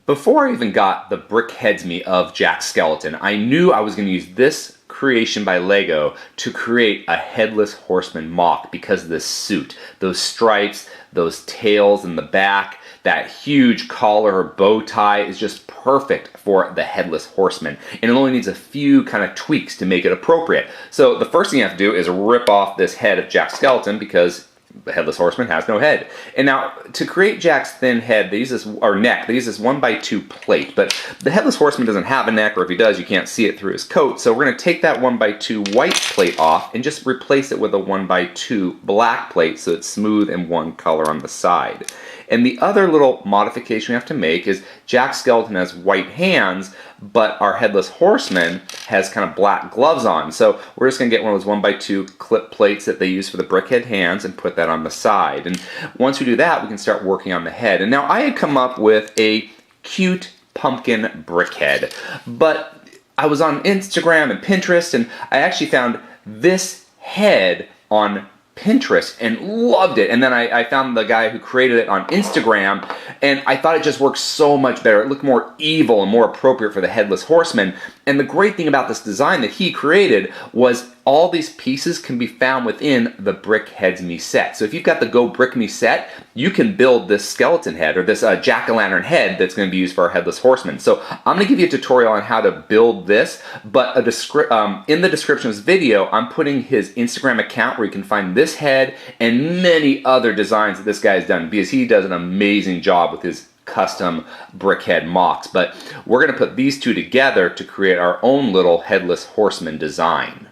Before I even got the BrickHeadz me of Jack's skeleton, I knew I was going to use this creation by Lego to create a Headless Horseman mock because of this suit. Those stripes, those tails in the back, that huge collar or bow tie is just perfect for the Headless Horseman. And it only needs a few kind of tweaks to make it appropriate. So the first thing you have to do is rip off this head of Jack's skeleton because the Headless Horseman has no head. And now, to create Jack's thin head, they use this, or neck, they use this 1x2 plate. But the Headless Horseman doesn't have a neck, or if he does, you can't see it through his coat. So we're going to take that 1x2 white plate off and just replace it with a 1x2 black plate so it's smooth and one color on the side. And the other little modification we have to make is Jack's skeleton has white hands, but our Headless Horseman has kind of black gloves on. So we're just going to get one of those 1x2 clip plates that they use for the BrickHead hands and put that on the side. And once we do that, we can start working on the head. And now I had come up with a cute pumpkin BrickHead, but I was on Instagram and Pinterest, and I actually found this head on Pinterest and loved it. And then I found the guy who created it on Instagram, and I thought it just worked so much better. It looked more evil and more appropriate for the Headless Horseman. And the great thing about this design that he created was all these pieces can be found within the BrickHeadz me set. So if you've got the Go Brick Me set, you can build this skeleton head or this jack-o'-lantern head that's going to be used for our Headless Horseman. So I'm going to give you a tutorial on how to build this, but in the description of this video, I'm putting his Instagram account where you can find this head and many other designs that this guy has done, because he does an amazing job with his custom BrickHead mocks. But we're going to put these two together to create our own little Headless Horseman design.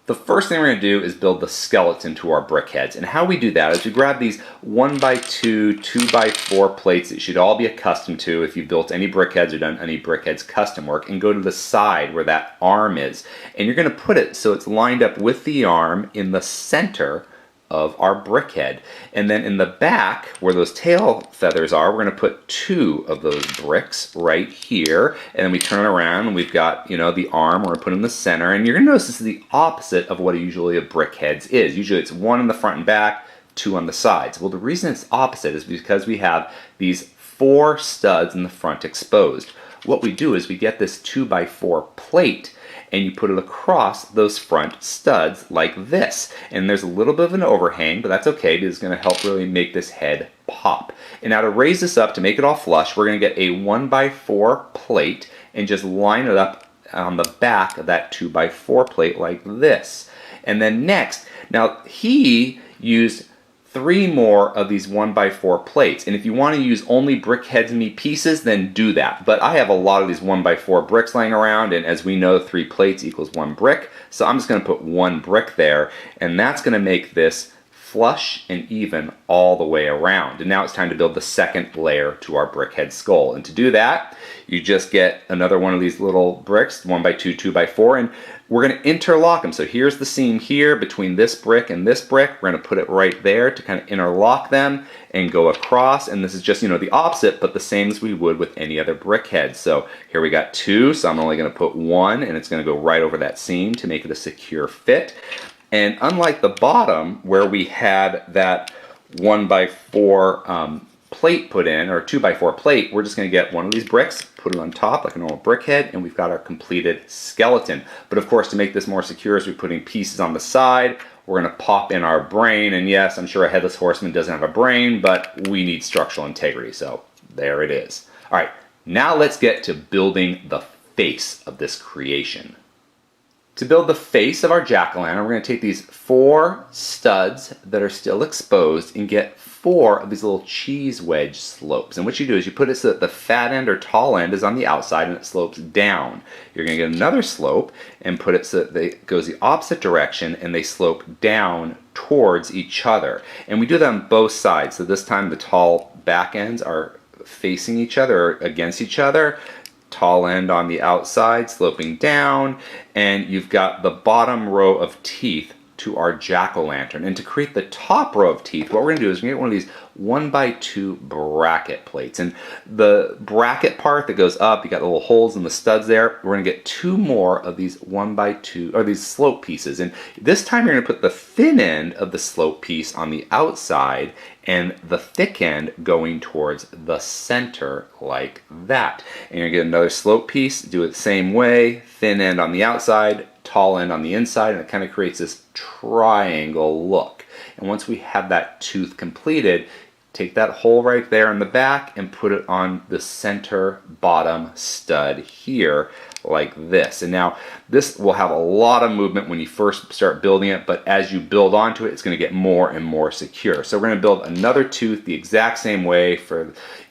The first thing we're going to do is build the skeleton to our BrickHeadz. And how we do that is we grab these 1x2, 2x4 plates that you should all be accustomed to if you've built any BrickHeadz or done any BrickHeadz custom work, and go to the side where that arm is. And you're going to put it so it's lined up with the arm in the center of our BrickHead. And then in the back, where those tail feathers are, we're going to put two of those bricks right here. And then we turn it around and we've got, you know, the arm we're going to put in the center. And you're going to notice this is the opposite of what usually a BrickHeadz is. Usually it's one in the front and back, two on the sides. Well, the reason it's opposite is because we have these 4 studs in the front exposed. What we do is we get this 2x4 plate and you put it across those front studs like this. And there's a little bit of an overhang, but that's okay because it's going to help really make this head pop. And now to raise this up, to make it all flush, we're going to get a 1x4 plate and just line it up on the back of that 2x4 plate like this. And then next, now he used 3 more of these 1x4 plates. And if you want to use only BrickHeadz me pieces, then do that. But I have a lot of these 1x4 bricks laying around, and as we know, 3 plates equals 1 brick. So I'm just going to put 1 brick there, and that's going to make this flush and even all the way around. And now it's time to build the second layer to our BrickHead skull. And to do that, you just get another one of these little bricks, 1x2, 2x4, and we're going to interlock them. So here's the seam here between this brick and this brick. We're going to put it right there to kind of interlock them and go across. And this is just, you know, the opposite, but the same as we would with any other BrickHead. So here we got 2, so I'm only going to put 1, and it's going to go right over that seam to make it a secure fit. And unlike the bottom where we had that 1x4 plate put in, or 2x4 plate, we're just going to get one of these bricks, put it on top like a normal BrickHead, and we've got our completed skeleton. But of course, to make this more secure, as we're putting pieces on the side, we're going to pop in our brain. And yes, I'm sure a Headless Horseman doesn't have a brain, but we need structural integrity, so there it is. All right, now let's get to building the face of this creation. To build the face of our jack-o'-lantern, we're going to take these 4 studs that are still exposed and get 4 of these little cheese wedge slopes. And what you do is you put it so that the fat end or tall end is on the outside and it slopes down. You're going to get another slope and put it so that it goes the opposite direction and they slope down towards each other. And we do that on both sides. So this time the tall back ends are facing each other or against each other. Tall end on the outside sloping down, and you've got the bottom row of teeth to our jack-o'-lantern. And to create the top row of teeth, what we're going to do is we're going to get one of these 1x2 bracket plates. And the bracket part that goes up, you got the little holes in the studs there. We're going to get 2 more of these 1x2, or these slope pieces. And this time you're going to put the thin end of the slope piece on the outside and the thick end going towards the center like that. And you're going to get another slope piece, do it the same way, thin end on the outside, tall end on the inside, and it kind of creates this triangle look. And once we have that tooth completed, take that hole right there in the back and put it on the center bottom stud here like this. And now this will have a lot of movement when you first start building it, but as you build onto it, it's going to get more and more secure. So we're going to build another tooth the exact same way.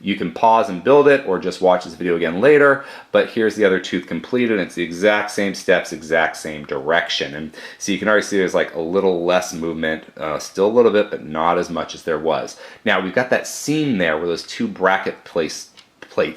You can pause and build it or just watch this video again later, but here's the other tooth completed. It's the exact same steps, exact same direction. And so you can already see there's like a little less movement, still a little bit, but not as much as there was. Now we've got that seam there where those 2 bracket plates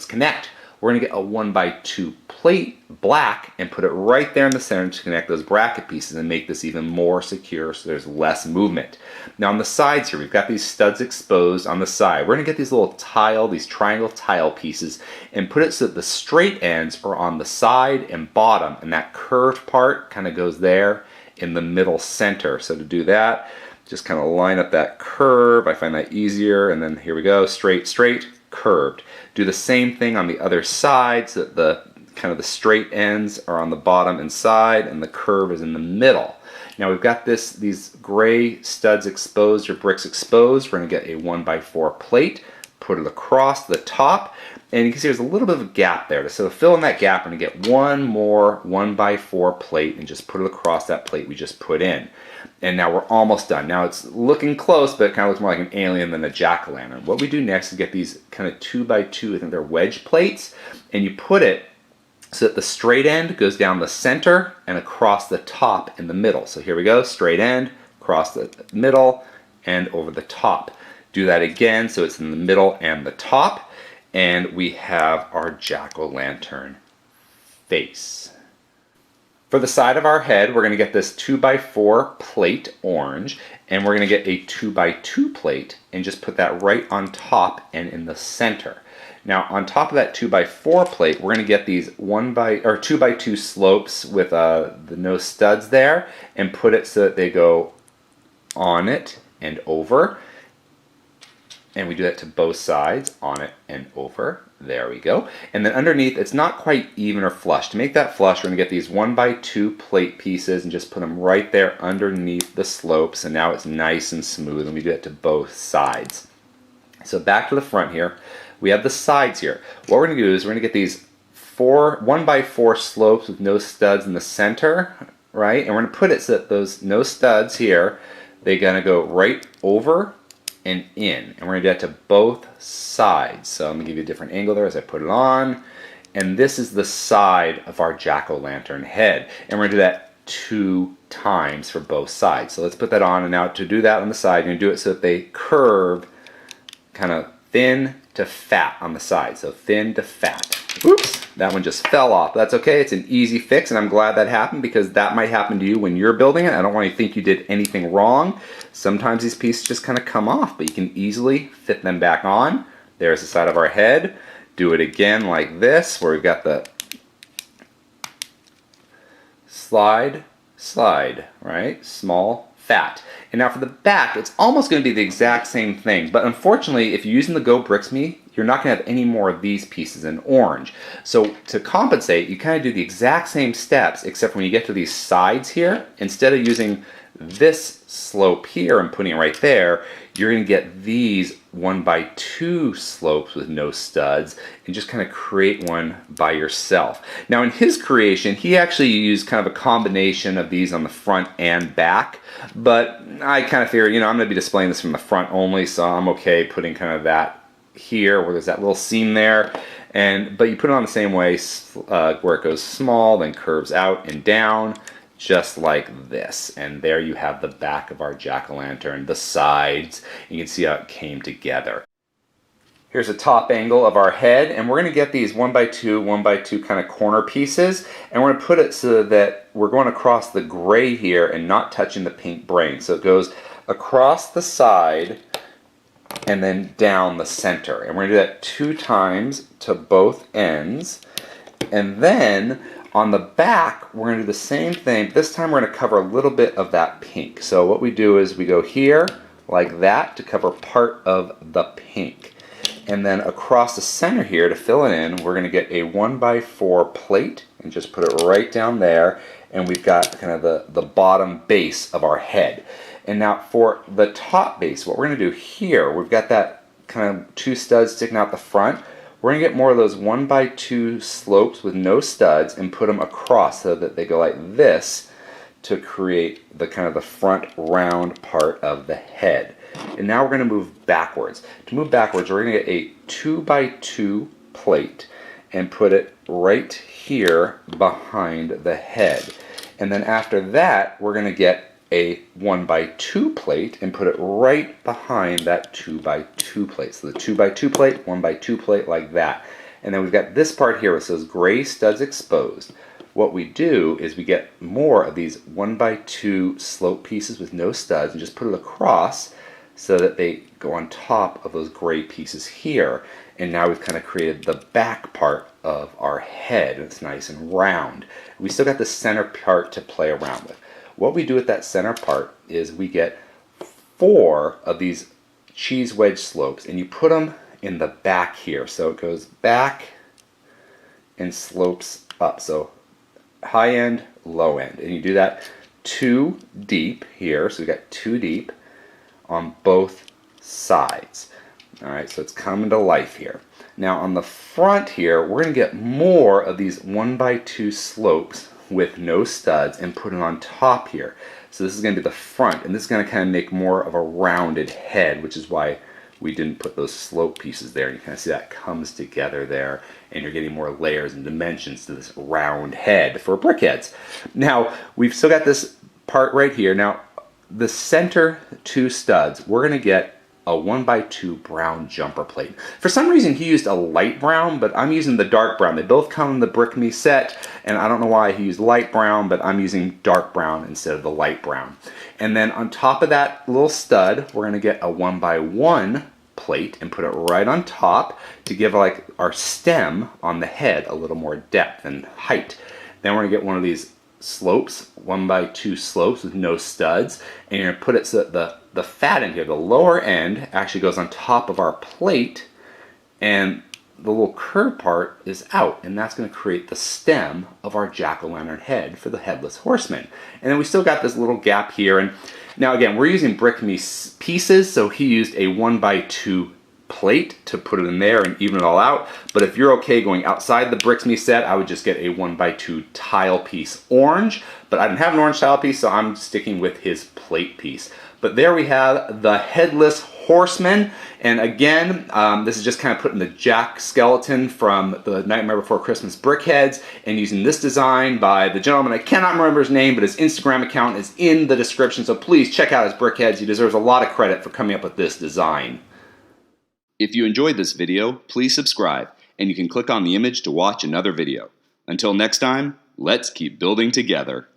connect. We're going to get a 1x2 plate, black, and put it right there in the center to connect those bracket pieces and make this even more secure so there's less movement. Now on the sides here, we've got these studs exposed on the side. We're going to get these little tile, these triangle tile pieces, and put it so that the straight ends are on the side and bottom, and that curved part kind of goes there in the middle center. So to do that, just kind of line up that curve. I find that easier, and then here we go, straight, straight, curved. Do the same thing on the other side so that the the straight ends are on the bottom and side and the curve is in the middle. Now we've got these gray studs exposed, or bricks exposed. We're going to get a 1x4 plate, put it across the top, and you can see there's a little bit of a gap there. So to fill in that gap, we're going to get one more 1x4 plate and just put it across that plate we just put in. And now we're almost done. Now it's looking close, but it kind of looks more like an alien than a jack-o'-lantern. What we do next is get these kind of 2x2, I think they're wedge plates, and you put it so that the straight end goes down the center and across the top in the middle. So here we go, straight end, across the middle, and over the top. Do that again so it's in the middle and the top, and we have our jack-o'-lantern face. For the side of our head, we're going to get this 2x4 plate orange, and we're going to get a 2x2 plate and just put that right on top and in the center. Now on top of that 2x4 plate, we're going to get these 2x2 slopes with the no studs there, and put it so that they go on it and over. And we do that to both sides, on it and over. There we go. And then underneath, it's not quite even or flush. To make that flush, we're going to get these 1x2 plate pieces and just put them right there underneath the slopes. And now it's nice and smooth, and we do that to both sides. So back to the front here, we have the sides here. What we're going to do is we're going to get these 1x4 slopes with no studs in the center, right? And we're going to put it so that those no studs here, they're going to go right over and in, and we're going to do that to both sides. So I'm going to give you a different angle there as I put it on, and this is the side of our jack-o'-lantern head, and we're going to do that 2 times for both sides. So let's put that on, and now to do that on the side, you're going to do it so that they curve kind of thin to fat on the side. So thin to fat. Oops, that one just fell off. That's okay, it's an easy fix, and I'm glad that happened because that might happen to you when you're building it. I don't want you to think you did anything wrong. Sometimes these pieces just kind of come off, but you can easily fit them back on. There's the side of our head. Do it again like this, where we've got the slide, slide, right? Small, fat. And now for the back, it's almost going to be the exact same thing, but unfortunately, if you're using the Go Bricks Me, you're not going to have any more of these pieces in orange. So to compensate, you kind of do the exact same steps, except when you get to these sides here, instead of using this slope here and putting it right there, you're going to get these 1x2 slopes with no studs and just kind of create one by yourself. Now in his creation, he actually used kind of a combination of these on the front and back, but I kind of figured, I'm going to be displaying this from the front only, so I'm okay putting kind of that here where there's that little seam there, but you put it on the same way where it goes small, then curves out and down, just like this. And there you have the back of our jack-o'-lantern, the sides. You can see how it came together. Here's a top angle of our head, and we're going to get these 1x2, 1x2 kind of corner pieces, and we're going to put it so that we're going across the gray here and not touching the pink brain. So it goes across the side and then down the center. And we're going to do that 2 times to both ends. And then on the back, we're going to do the same thing. This time we're going to cover a little bit of that pink. So what we do is we go here like that to cover part of the pink. And then across the center here to fill it in, we're going to get a 1x4 plate and just put it right down there. And we've got kind of the bottom base of our head. And now for the top base, what we're going to do here, we've got that kind of 2 studs sticking out the front. We're going to get more of those 1x2 slopes with no studs and put them across so that they go like this to create the kind of the front round part of the head. And now we're going to move backwards. To move backwards, we're going to get a 2x2 plate and put it right here behind the head. And then after that, we're going to get a 1x2 plate and put it right behind that 2x2 plate. So the 2x2 plate, 1x2 plate, like that. And then we've got this part here with those gray studs exposed. What we do is we get more of these 1x2 slope pieces with no studs and just put it across so that they go on top of those gray pieces here. And now we've kind of created the back part of our head. It's nice and round. We still got the center part to play around with. What we do with that center part is we get 4 of these cheese wedge slopes and you put them in the back here. So it goes back and slopes up. So high end, low end. And you do that 2 deep here. So we've got 2 deep on both sides. Alright, so it's coming to life here. Now on the front here, we're going to get more of these 1x2 slopes with no studs and put it on top here. So this is going to be the front, and this is going to kind of make more of a rounded head, which is why we didn't put those slope pieces there. You kind of see that comes together there, and you're getting more layers and dimensions to this round head for BrickHeadz. Now, we've still got this part right here. Now, the center 2 studs, we're going to get a 1x2 brown jumper plate. For some reason he used a light brown, but I'm using the dark brown. They both come in the Brick Me set, and I don't know why he used light brown, but I'm using dark brown instead of the light brown. And then on top of that little stud, we're going to get a 1x1 plate and put it right on top to give like our stem on the head a little more depth and height. Then we're going to get one of these slopes, 1x2 slopes with no studs, and you're going to put it so that the fat end here, the lower end, actually goes on top of our plate, and the little curved part is out, and that's going to create the stem of our jack-o'-lantern head for the Headless Horseman. And then we still got this little gap here, and now again, we're using Brick Me pieces, so he used a 1x2 plate to put it in there and even it all out. But if you're okay going outside the Brick Me set, I would just get a 1x2 tile piece orange. But I didn't have an orange tile piece, so I'm sticking with his plate piece. But there we have the Headless Horseman. And again, this is just kind of putting the Jack skeleton from the Nightmare Before Christmas BrickHeadz and using this design by the gentleman, I cannot remember his name, but his Instagram account is in the description. So please check out his BrickHeadz. He deserves a lot of credit for coming up with this design. If you enjoyed this video, please subscribe, and you can click on the image to watch another video. Until next time, let's keep building together.